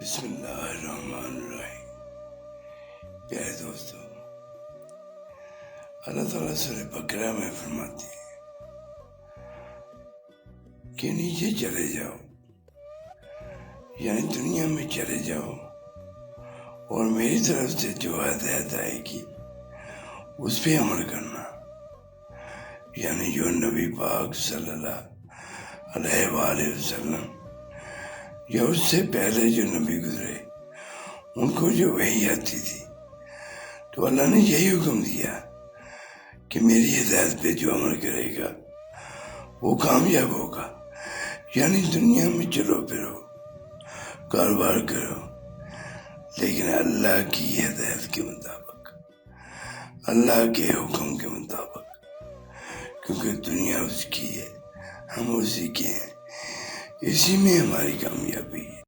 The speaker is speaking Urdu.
بسم اللہ الرحمن الرحیم۔ پیارے دوستو، اللہ تعالیٰ سورہ بقرہ میں فرماتے ہیں کہ نیچے چلے جاؤ، یعنی دنیا میں چلے جاؤ اور میری طرف سے جو ہدایت آئے گی اس پہ عمل کرنا، یعنی جو نبی پاک صلی اللہ علیہ وآلہ وسلم یا اس سے پہلے جو نبی گزرے ان کو جو وحی آتی تھی، تو اللہ نے یہی حکم دیا کہ میری ہدایت پہ جو عمل کرے گا وہ کامیاب ہوگا، یعنی دنیا میں چلو پھرو، کاروبار کرو، لیکن اللہ کی ہدایت کے مطابق، اللہ کے حکم کے مطابق، کیونکہ دنیا اس کی ہے، ہم اسی کے ہیں، اسی میں ہماری کامیابی ہے۔